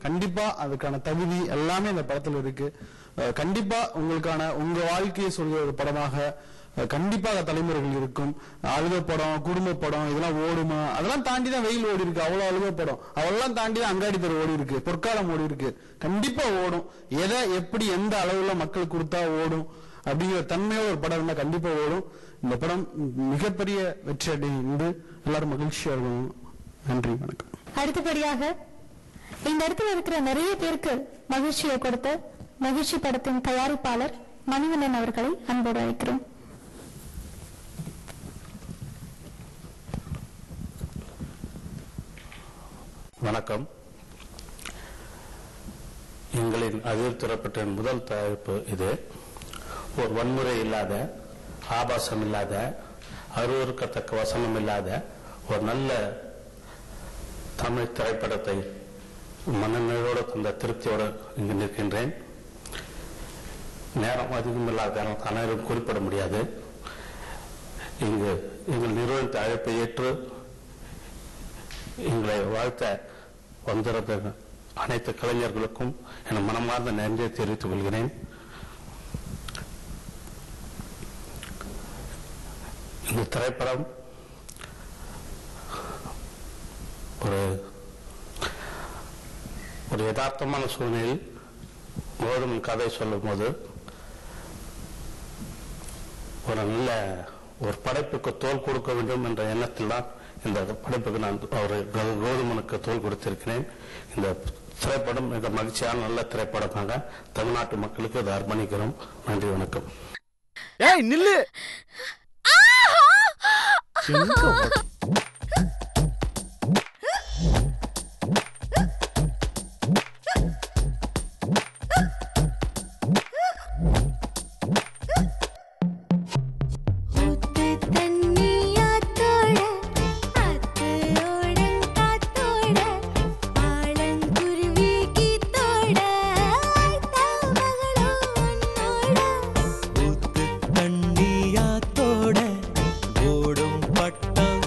கண்டிப்பா அதுக்கான தகுதி எல்லாமே இந்த படத்துல இருக்கு. கண்டிப்பா உங்க வாழ்க்கையை சொல்கிற ஒரு படமாக கண்டிப்பாக தலைமுறைகள் இருக்கும். அழுக படம், குடும்ப படம் இதெல்லாம் ஓடுமா? அதெல்லாம் தாண்டி தான் வெயில் ஓடி இருக்கு. அவ்வளவு அழுக படம் அவெல்லாம் தாண்டி தான் அங்காடி தெரு ஓடி இருக்கு, பொற்காலம் ஓடி இருக்கு. கண்டிப்பா ஓடும். எதை எப்படி எந்த அளவுல மக்கள் கொடுத்தா ஓடும் அப்படிங்கிற தன்மையோட ஒரு படம் இருந்தா கண்டிப்பா ஓடும். இந்த படம் மிகப்பெரிய வெற்றி அடைந்து எல்லாரும் மகிழ்ச்சியா இருக்கணும். நன்றி, வணக்கம். அடுத்தபடியாக இந்த இடத்துல இருக்கிற நிறைய பேருக்கு மகிழ்ச்சியை கொடுத்த மகிழ்ச்சி படத்தின் தயாரிப்பாளர் மணிவண்ணன் அவர்களை அன்போடு அழைக்கிறோம். வணக்கம். எங்களின் அதிர்த்துறப்பட்ட முதல் தயாரிப்பு இது. ஒரு வன்முறை இல்லாத, ஆபாசம் இல்லாத, அருவருக்கத்தக்க வசனம் இல்லாத ஒரு நல்ல தமிழ் திரைப்படத்தை மனநிலையோடு தந்த திருப்தியோடு இங்கு நிற்கின்றேன். நேரம் அதிகம் இல்லாத அனைவரும் குறிப்பிட முடியாது. இங்கு எங்கள் நிறுவனத்தை அழைப்பை ஏற்று எங்களை வாழ்த்த வந்திருந்த அனைத்து கலைஞர்களுக்கும் என மனமார்ந்த நன்றியை தெரிவித்துக் கொள்கிறேன். இந்த திரைப்படம் ஒரு யதார்த்தமான சூழ்நிலையில் கோதும் கதை சொல்லும் போது ஒரு படைப்புக்கு தோல் கொடுக்க வேண்டும் என்ற எண்ணத்தில் தான் இந்த படைப்புக்கு நான் கோதுமனுக்கு தோல் கொடுத்திருக்கிறேன். இந்த திரைப்படம் மிக மகிழ்ச்சியான நல்ல திரைப்படமாக தமிழ்நாட்டு மக்களுக்கு இதை அர்ப்பணிக்கிறோம். நன்றி, வணக்கம். ஏய் நில்லு. தண்ணியாத்தோட ஓடும் பட்டம்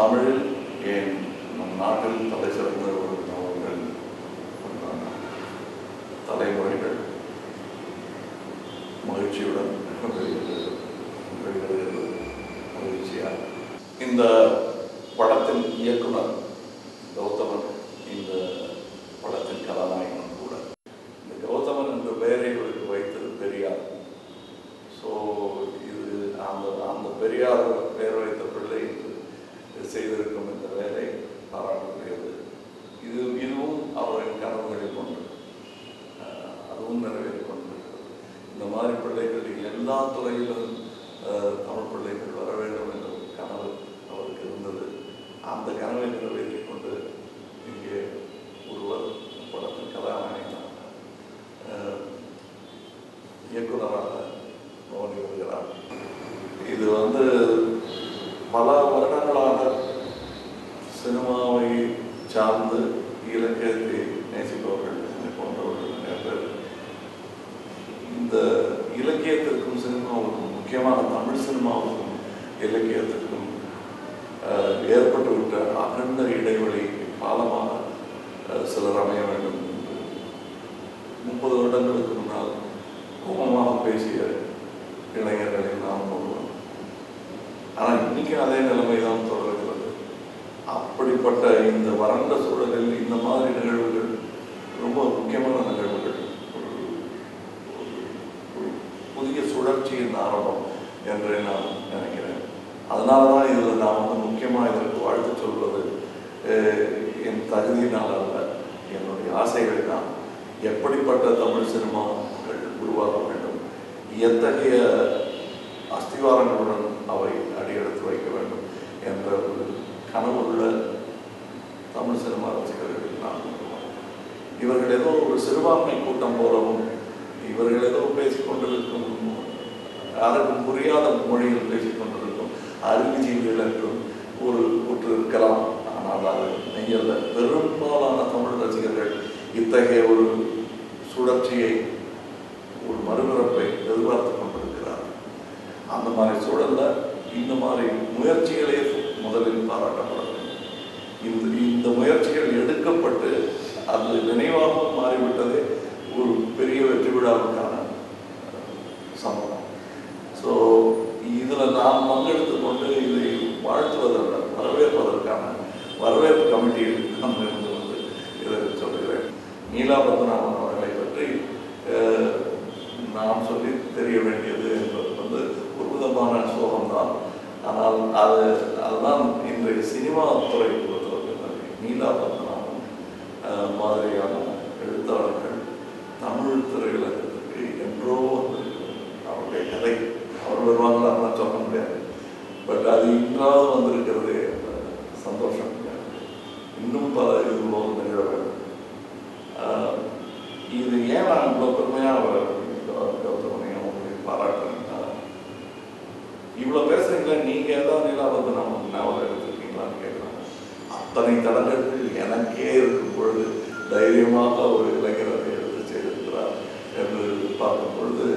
தமிழில் ஏன் நம் நாட்டில் தலை சிறந்த ஒரு நபர்கள் தலைமுறைகள் மகிழ்ச்சியுடன் வெளியிடுகிறது மகிழ்ச்சியாக. இந்த படத்தின் இயக்குனர் கௌதமன் இந்த படத்தின் கதாநாயகன் கூட. இந்த கௌதமன் என்ற பெயரை இவருக்கு வைத்தது பெரியார். ஸோ இது அந்த பெரியார் பெயர் வைத்த பிள்ளை செய்திருக்கும் இந்த வேலை பாராட்டுக்குரியது. இதுவும் அவரின் கனவுகளில் கொண்டு அதுவும் நிறைவேறிக் கொண்டிருக்கிறது. இந்த மாதிரி பிள்ளைகள் எல்லா துறையிலும் தமிழ் பிள்ளைகள் வர வேண்டும் என்ற ஒரு கனவு அவருக்கு இருந்தது. அந்த கனவை நிறைவேற்றிக் கொண்டு இங்கே ஒருவர் படத்தின் கதாநாயகனாக இயக்குனராக நோக்கி வருகிறார். இது பல வருடங்களாக சினிமாவை சார்ந்து இலக்கியத்தை நேசிப்பவர்கள் போன்றவர்கள் நிறைய பேர் இந்த இலக்கியத்திற்கும் சினிமாவுக்கும், முக்கியமான தமிழ் சினிமாவுக்கும் இலக்கியத்திற்கும் ஏற்பட்டுவிட்ட அகன்ற இடைவெளி பாலமாக சிலர் அமைய வேண்டும் என்று 30 வருடங்களுக்கு முன்னால் கோபமாக பேசிய இளைஞர்களை நாம் ஒருவர். ஆனால் இன்னைக்கு அதே நிலைமைதான் தொடர்கிறது. அப்படிப்பட்ட இந்த வறண்ட சூழலில் இந்த மாதிரி நிகழ்வுகள் ரொம்ப முக்கியமான நிகழ்வுகள், புதிய சுழற்சியின் ஆரம்பம் என்று நான் நினைக்கிறேன். அதனால தான் இதில் நான் முக்கியமாக இதற்கு வாழ்த்து சொல்வது என் தகுதியினால் அல்ல, என்னுடைய ஆசைகள் தான். எப்படிப்பட்ட தமிழ் சினிமாக்கள் உருவாக வேண்டும், எத்தகைய அஸ்திவாரங்களுடன் அவை அடியெடுத்து வைக்க வேண்டும் என்ற ஒரு கனவுள்ள தமிழ் சினிமா ரசிகர்கள் நான் இவர்கள் ஏதோ ஒரு சிறுபான்மை கூட்டம் போலவும், இவர்கள் ஏதோ பேசிக்கொண்டிருக்கும் யாருக்கும் புரியாத மொழியில் பேசிக்கொண்டிருக்கும் அறிவுஜீவிகள் என்றும் ஒரு கூற்று இருக்கலாம். ஆனால் அது நெய்யல்ல. பெரும்பாலான தமிழ் ரசிகர்கள் இத்தகைய ஒரு சுழற்சியை, ஒரு மறுபிறப்பை எதிர்பார்த்து கொண்டிருக்கிறார். அந்த மாதிரி சூழல்ல இந்த மாதிரி முயற்சிகளே முதலில் பாராட்டப்பட வேண்டும். இந்த முயற்சிகள் எடுக்கப்பட்டு அது நினைவாக மாறிவிட்டதே ஒரு பெரிய வெற்றி விழாவுக்கான சம்பவம். ஸோ இதில் நாம் பங்கெடுத்து கொண்டு இதை வாழ்த்துவதல்ல, வரவேற்பதற்கான வரவேற்பு கமிட்டியில் நான் இருந்து இதை சொல்கிறேன். நீலா பத்மநாபன் அவர்களை பற்றி நாம் சொல்லி தெரிய வேண்டியது என்பது ஒரு விதமான சோகம்தான். ஆனால் அதுதான் இன்றைய சினிமா துறை பொறுத்தவரை நீலா பத்மநாபன் மாதிரியான எழுத்தாளர்கள் தமிழ் திரையுலகத்துக்கு என்றோ அவருடைய கதை அவர் வருவாங்களாம் சொல்ல முடியாது. பட் அது இன்றாவது வந்திருக்கிறது சந்தோஷம். இன்னும் பல இதுபோல் நிகழ வேண்டும். இது ஏன் நான் இவ்வளோ பெருமையாக கௌதமனையும் உங்களுக்கு பாராட்டுறேன்னா, இவ்வளோ பேசுறீங்களா, நீங்கள் ஏதாவது நீலாபத்தை நம்ம ஞாபகம் எடுத்துருக்கீங்களான்னு கேட்குறாங்க. அத்தனை தடங்கள் எனக்கே இருக்கும் பொழுது தைரியமாக ஒரு இளைஞர் அதை எடுத்து செய்திருக்கிறார் என்று பார்க்கும் பொழுது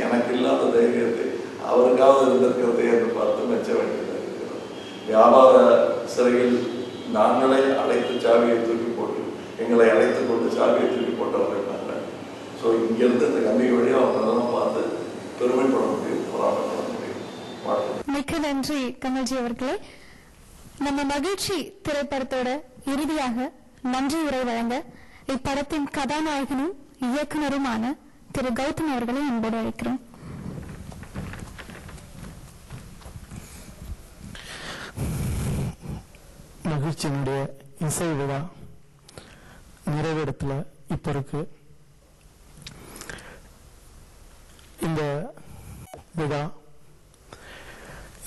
எனக்கு இல்லாத தைரியத்தை அவருக்காவது இருந்திருக்கிறதே என்று பார்த்து மெச்ச வேண்டியதாக இருக்கிறது. வியாபார சிறையில் நாங்களே அழைத்து சாவியை தூக்கி போட்டு, எங்களை அழைத்து கொண்டு சாவியை தூக்கி போட்டவர்கள் நாங்கள். ஸோ இங்கிருந்து இந்த கம்பி வழியாக அவங்களெல்லாம் பார்த்து பெருமைப்பட முடியும், போராட்டப்பட முடியும். மிக்க நன்றி கமல்ஜி அவர்களே. நம்ம மகிழ்ச்சி திரைப்படத்தோட இறுதியாக நன்றி உரை வழங்க இப்படத்தின் கதாநாயகனும் இயக்குனருமான திரு கௌதம் அவர்களை அன்போடு அழைக்கிறோம். மகிழ்ச்சியினுடைய இசை விழா நிறைவேறத்துல இப்ப இருக்கு.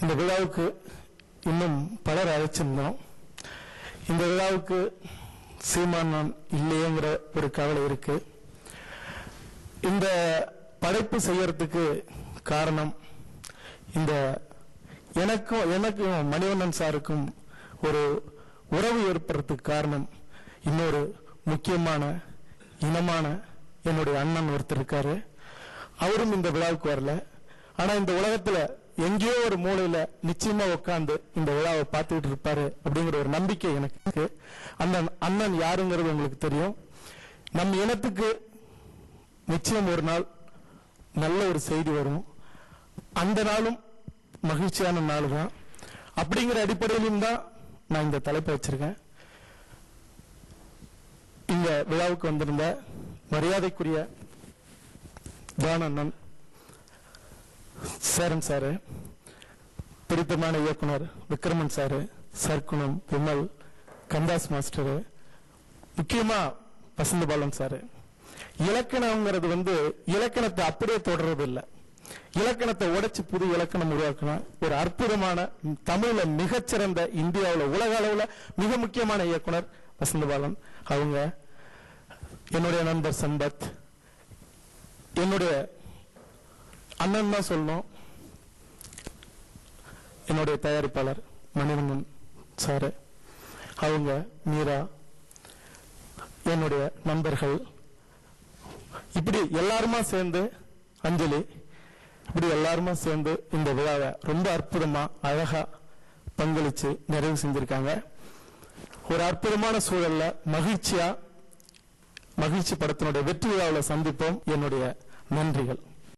இந்த விழாவுக்கு இன்னும் பலர் அழைச்சிருந்தோம். இந்த விழாவுக்கு சீமான் நான் இல்லையேங்கிற ஒரு கவலை இருக்கு. இந்த படைப்பு செய்யறதுக்கு காரணம் இந்த எனக்கும் மணிவண்ணன் சாருக்கும் ஒரு உறவு ஏற்படுறதுக்கு காரணம் இன்னொரு முக்கியமான இனமான என்னுடைய அண்ணன் ஒருத்தர் இருக்காரு. அவரும் இந்த விழாவுக்கு வரல. ஆனா இந்த உலகத்துல எங்கேயோ ஒரு மூலையில நிச்சயமா உட்கார்ந்து இந்த விழாவை பார்த்துக்கிட்டு இருப்பாரு அப்படிங்கிற ஒரு நம்பிக்கை எனக்கு இருக்கு. அந்த அண்ணன் யாருங்கிறது உங்களுக்கு தெரியும். நம் இனத்துக்கு நிச்சயம் ஒரு நாள் நல்ல ஒரு செய்தி வரும். அந்த நாளும் மகிழ்ச்சியான நாள் தான். அப்படிங்கிற அடிப்படையிலும் தான் நான் இந்த தலைப்பை வச்சிருக்கேன். இந்த விழாவுக்கு வந்திருந்த மரியாதைக்குரிய தானண்ணன் சேரன் சாரு, பிடித்தமான இயக்குனர் விக்ரமன் சாரு, சர்க்குணம், விமல், கந்தாஸ் மாஸ்டரு, முக்கியமா வசந்தபாலன் சாரு. இலக்கணம்ங்கிறது இலக்கணத்தை அப்படியே தொடர்றது இல்லை. இலக்கணத்தை உடைச்சு புது இலக்கணம் உருவாக்கணும். ஒரு அற்புதமான தமிழ்ல மிகச்சிறந்த இந்தியாவில் உலக அளவுல மிக முக்கியமான இயக்குனர் வசந்தபாலன். அவங்க என்னுடைய நண்பர் சம்பத், என்னுடைய அண்ணன் தான் சொல்லணும், என்னுடைய தயாரிப்பாளர் மணிவண்ணன் சாரு, அவங்க மீரா, என்னுடைய நண்பர்கள், இப்படி எல்லாருமா சேர்ந்து அஞ்சலி, இப்படி எல்லாருமா சேர்ந்து இந்த விழாவை ரொம்ப அற்புதமா அழகா பங்களிச்சு நிறைவு செஞ்சிருக்காங்க. ஒரு அற்புதமான சூழல்ல மகிழ்ச்சி படத்தினுடைய வெற்றி விழாவில் சந்திப்போம். என்னுடைய நன்றிகள்.